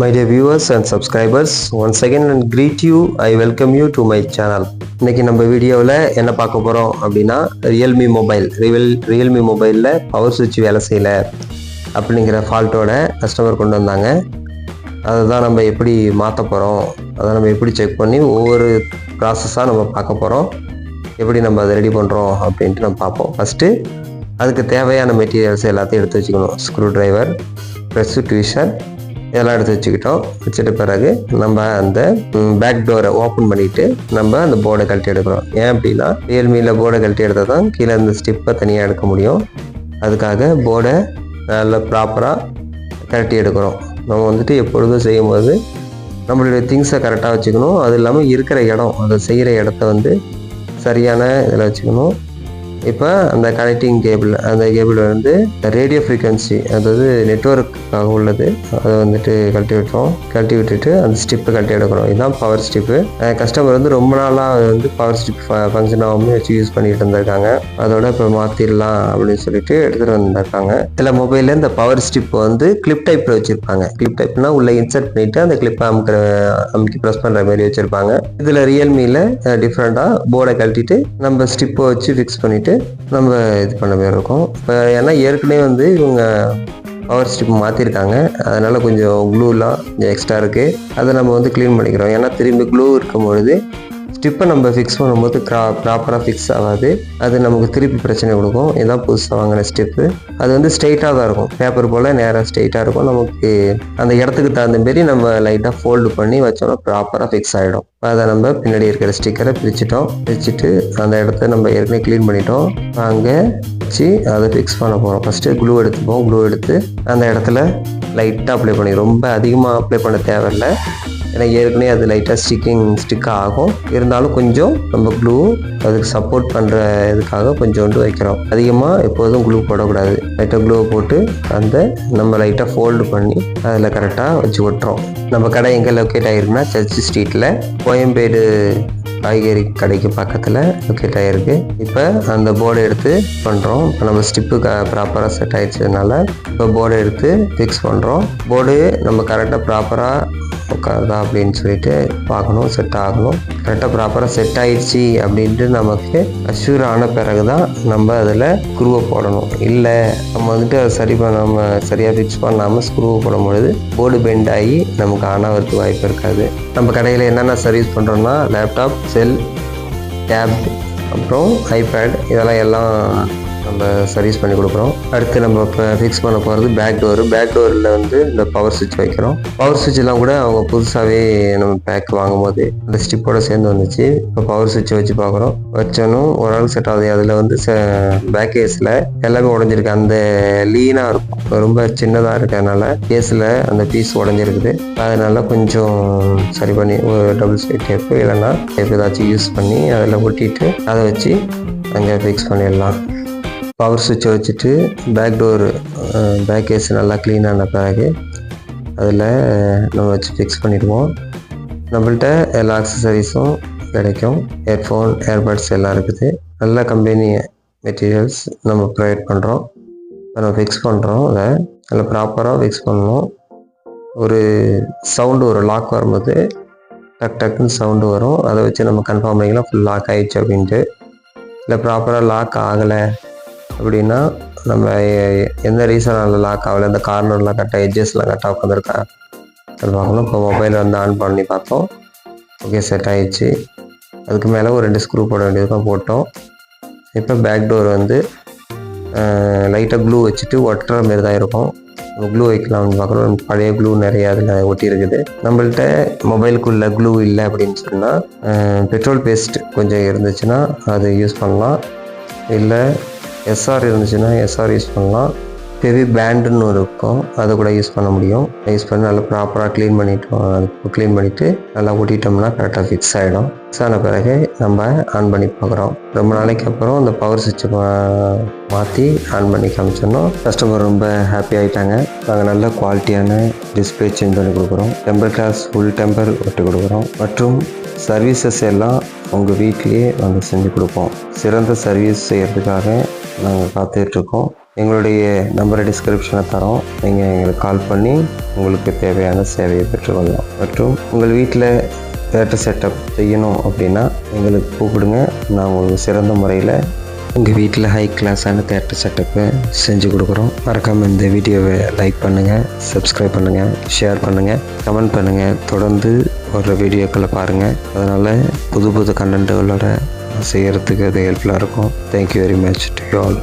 My dear viewers and subscribers, once again and greet you, I welcome you to my channel. இன்னைக்கு நம்ம வீடியோவில் என்ன பார்க்க போகிறோம் அப்படின்னா ரியல்மி மொபைலில் பவர் சுவிட்ச் வேலை செய்யலை அப்படிங்கிற ஃபால்ட்டோட கஸ்டமர் கொண்டு வந்தாங்க. அதை தான் நம்ம எப்படி மாற்ற போகிறோம், அதை நம்ம எப்படி செக் பண்ணி ஒவ்வொரு ப்ராசஸாக நம்ம பார்க்க போகிறோம். எப்படி நம்ம அதை ரெடி பண்ணுறோம் அப்படின்ட்டு நம்ம பார்ப்போம். ஃபஸ்ட்டு அதுக்கு தேவையான மெட்டீரியல்ஸ் எல்லாத்தையும் எடுத்து வச்சுக்கணும். ஸ்க்ரூ டிரைவர், ப்ரெஸ்ஸு, ட்விஷர் இதெல்லாம் எடுத்து வச்சுட்ட பிறகு நம்ம அந்த பேக் டோரை ஓப்பன் பண்ணிவிட்டு நம்ம அந்த போர்டை கழட்டி எடுக்கிறோம். ஏன் அப்படின்னா ரியல்மியில் போர்டை கழட்டி எடுத்தால் தான் கீழே அந்த ஸ்டிப்பை தனியாக எடுக்க முடியும். அதுக்காக போர்டை நல்லா ப்ராப்பராக கழட்டி எடுக்கிறோம். நம்ம எப்பொழுதும் செய்யும்போது நம்மளுடைய திங்ஸை கரெக்டாக வச்சுக்கணும். அது இல்லாமல் இருக்கிற இடம், அதை செய்கிற இடத்த சரியான இதில் வச்சுக்கணும். இப்போ அந்த கனெக்டிங் அந்த கேபிள் ரேடியோ ஃப்ரீக்வன்சி, அதாவது நெட்வொர்க்காக உள்ளது, அதை கழட்டி விட்டுட்டு அந்த ஸ்டிப்பை கழட்டி எடுக்கிறோம். இதுதான் பவர் ஸ்டிப்பு. கஸ்டமர் ரொம்ப நாளாக பவர் ஸ்டிப் ஃபங்க்ஷன் ஆகாமல் வச்சு யூஸ் பண்ணிட்டு இருந்திருக்காங்க. அதோட இப்போ மாற்றிடலாம் அப்படின்னு சொல்லிட்டு எடுத்துகிட்டு வந்திருக்காங்க. சில மொபைலில் இந்த பவர் ஸ்டிப் கிளிப் டைப்பில் வச்சுருப்பாங்க. கிளிப் டைப்னா உள்ளே இன்சர்ட் பண்ணிவிட்டு அந்த கிளிப்பை அமுக்கி ப்ரெஸ் பண்ணுற மாதிரி வச்சுருப்பாங்க. இதில் ரியல்மியில் டிஃப்ரெண்ட்டாக போர்டை கழட்டிட்டு நம்ம ஸ்டிப்பை வச்சு ஃபிக்ஸ் பண்ணிவிட்டு நம்ம இது பண்ண மாதிரி இருக்கும். இப்போ ஏன்னா ஏற்கனவே இவங்க பவர் ஸ்டிப் மாற்றிருக்காங்க. அதனால் கொஞ்சம் க்ளூலாம் கொஞ்சம் எக்ஸ்ட்ரா இருக்குது. அதை நம்ம க்ளீன் பண்ணிக்கிறோம். ஏன்னா திரும்பி க்ளூ இருக்கும்பொழுது ஸ்டிப்பை நம்ம ஃபிக்ஸ் பண்ணும்போது ப்ராப்பராக ஃபிக்ஸ் ஆகாது. அது நமக்கு திருப்பி பிரச்சனை கொடுக்கும். இதுதான் புதுசாக வாங்கின ஸ்டிப்பு. அது ஸ்ட்ரெயிட்டாக தான் இருக்கும், பேப்பர் போல் நேராக ஸ்ட்ரெயிட்டாக இருக்கும். நமக்கு அந்த இடத்துக்கு தகுந்த மாரி நம்ம லைட்டாக ஃபோல்டு பண்ணி வச்சோம்னா ப்ராப்பராக ஃபிக்ஸ் ஆகிடும். அதை நம்ம பின்னாடி இருக்கிற ஸ்டிக்கரை பிரிச்சுட்டு அந்த இடத்த நம்ம ஏற்கனவே க்ளீன் பண்ணிட்டோம். அங்கே வச்சு அதை ஃபிக்ஸ் பண்ண போகிறோம். ஃபஸ்ட்டு க்ளூ எடுத்து அந்த இடத்துல லைட்டாக அப்ளை பண்ணி, ரொம்ப அதிகமாக அப்ளை பண்ண தேவையில்லை. ஏன்னா ஏற்கனவே அது லைட்டாக ஸ்டிக் ஆகும். இருந்தாலும் கொஞ்சம் நம்ம க்ளூ அதுக்கு சப்போர்ட் பண்ணுற இதுக்காக கொஞ்சோண்டு வைக்கிறோம். அதிகமாக எப்போதும் க்ளூ போடக்கூடாது. லைட்டாக க்ளூவை போட்டு நம்ம லைட்டாக ஃபோல்டு பண்ணி அதில் கரெக்டாக வச்சு ஒட்டுறோம். நம்ம கடை எங்கே லொக்கேட் ஆகிருக்குன்னா சர்ச் ஸ்ட்ரீட்டில் கோயம்பேடு காய்கறி கடைக்கு பக்கத்தில் லொக்கேட் ஆகிருக்கு. இப்போ அந்த போர்டை எடுத்து பண்ணுறோம். இப்போ நம்ம ஸ்டிப்பு ப்ராப்பராக செட் ஆகிடுச்சதுனால இப்போ போர்டை எடுத்து ஃபிக்ஸ் பண்ணுறோம். போர்டு நம்ம கரெக்டாக ப்ராப்பராக உட்காருதா அப்படின்னு சொல்லிட்டு பார்க்கணும். செட் ஆகணும். கரெக்டாக ப்ராப்பராக செட் ஆகிடுச்சி அப்படின்ட்டு நமக்கு அஷ்யூர் ஆன பிறகு தான் நம்ம அதில் ஸ்க்ரூவை போடணும். இல்லை நம்ம அதை சரியாக ஃபிக்ஸ் பண்ணாமல் ஸ்க்ரூவை போடும்பொழுது போர்டு பெண்ட் ஆகி நமக்கு ஆனாகிறதுக்கு வாய்ப்பு இருக்காது. நம்ம கடையில் என்னென்ன சர்வீஸ் பண்ணுறோம்னா லேப்டாப், செல், டேப், அப்புறம் ஐபேட் இதெல்லாம் நம்ம சர்வீஸ் பண்ணி கொடுக்குறோம். அடுத்து நம்ம இப்போ ஃபிக்ஸ் பண்ண போகிறது பேக் டோரில் இந்த பவர் சுவிட்ச் வைக்கிறோம். பவர் சுவிட்செலாம் கூட அவங்க புதுசாகவே நம்ம பேக் வாங்கும்போது அந்த ஸ்டிப்போடு சேர்ந்து வந்துச்சு. இப்போ பவர் சுவிட்சை வச்சு பார்க்குறோம். வச்சோன்னும் ஓரளவு செட் ஆகுது. அதில் பேக் கேஸில் எல்லாமே உடஞ்சிருக்கு. அந்த லீனாக இருக்கும், ரொம்ப சின்னதாக இருக்கிறதுனால கேஸில் அந்த பீஸ் உடஞ்சிருக்குது. அதனால கொஞ்சம் சரி பண்ணி ஒரு டபுள் சைட் டேப்பு இல்லைன்னா டேப் ஏதாச்சும் யூஸ் பண்ணி அதில் ஒட்டிட்டு அதை வச்சு அங்கே ஃபிக்ஸ் பண்ணிடலாம். பவர் சுவிட்சை வச்சுட்டு பேக் கேஸ் நல்லா க்ளீனான பிறகு அதில் நம்ம வச்சு ஃபிக்ஸ் பண்ணிடுவோம். நம்மள்ட்ட எல்லா அக்சசரிஸும் கிடைக்கும். ஹெட்ஃபோன், ஏர்பட்ஸ் எல்லாம் இருக்குது. நல்ல கம்பெனி மெட்டீரியல்ஸ் நம்ம ப்ரொவைட் பண்ணுறோம். நம்ம ஃபிக்ஸ் பண்ணுறோம். அதில் ப்ராப்பராக ஃபிக்ஸ் பண்ணணும். ஒரு சவுண்டு, ஒரு லாக் வரும்போது டக்குன்னு சவுண்டு வரும். அதை வச்சு நம்ம கன்ஃபார்ம் பண்ணிக்கலாம் ஃபுல் லாக் ஆகிடுச்சு அப்படின்ட்டு. இல்லை ப்ராப்பராக லாக் ஆகலை அப்படின்னா நம்ம எந்த ரீசனால் லாக் ஆகலை, இந்த கார்னர்லாம் கரெக்டாக எட்ஜஸ்லாம் கரெக்டாக உட்காந்துருக்கா அது பார்க்கணும். இப்போ மொபைல் ஆன் பண்ணி பார்த்தோம். ஓகே, செட் ஆகிடுச்சு. அதுக்கு மேலே ஒரு 2 ஸ்க்ரூ போட வேண்டியதுதான் போட்டோம். இப்போ பேக் டோர் லைட்டாக க்ளூ வச்சுட்டு ஒட்டுற மாரி தான் இருக்கும். க்ளூ வைக்கலாம்னு பார்க்குறோம். பழைய க்ளூ நிறையா அதில் ஒட்டி இருக்குது. நம்மள்ட்ட மொபைலுக்குள்ள க்ளூ இல்லை அப்படின்னு சொன்னால் பெட்ரோல் பேஸ்ட் கொஞ்சம் இருந்துச்சுன்னா அது யூஸ் பண்ணலாம். இல்லை எஸ்ஆர் இருந்துச்சுன்னா எஸ்ஆர் யூஸ் பண்ணலாம். ஹெவி பேண்டுன்னு இருக்கும், அதை கூட யூஸ் பண்ண முடியும். யூஸ் பண்ணி நல்லா ப்ராப்பராக க்ளீன் பண்ணிவிட்டு நல்லா ஒட்டிட்டோம்னா கரெக்டாக ஃபிக்ஸ் ஆகிடும். ஃபிக்ஸ் ஆன பிறகு நம்ம ஆன் பண்ணி பார்க்குறோம். ரொம்ப நாளைக்கு அப்புறம் அந்த பவர் சுவிட்சை மாற்றி ஆன் பண்ணி காமிச்சோன்னா கஸ்டமர் ரொம்ப ஹாப்பி ஆகிட்டாங்க. நாங்கள் நல்ல குவாலிட்டியான டிஸ்பிளே சேஞ்ச் பண்ணி கொடுக்குறோம். டெம்பர் கிளாஸ் ஃபுல் டெம்பர் ஒட்டி கொடுக்குறோம். மற்றும் சர்வீசஸ் எல்லாம் உங்கள் வீட்லேயே நாங்கள் செஞ்சு கொடுப்போம். சிறந்த சர்வீஸ் செய்கிறதுக்காக நாங்கள் காத்துட்ருக்கோம். எங்களுடைய நம்பரை டிஸ்கிரிப்ஷனில் தரோம். நீங்கள் எங்களுக்கு கால் பண்ணி உங்களுக்கு தேவையான சேவையை பெற்றுக்கொள்ளலாம். மற்றும் உங்கள் வீட்டில் தேட்டர் செட்டப் செய்யணும் அப்படின்னா எங்களுக்கு கூப்பிடுங்க. நான் உங்களுக்கு சிறந்த முறையில் உங்கள் வீட்டில் ஹை கிளாஸான தேட்டர் செட்டப்பை செஞ்சு கொடுக்குறோம். மறக்காமல் இந்த வீடியோவை லைக் பண்ணுங்கள், சப்ஸ்கிரைப் பண்ணுங்கள், ஷேர் பண்ணுங்கள், கமெண்ட் பண்ணுங்கள். தொடர்ந்து வர்ற வீடியோக்களை பாருங்கள். அதனால் புது புது கண்டென்ட்டுகளோட செய்கிறதுக்கு அது ஹெல்ப்ஃபுல்லாக இருக்கும். Thank you very much to all.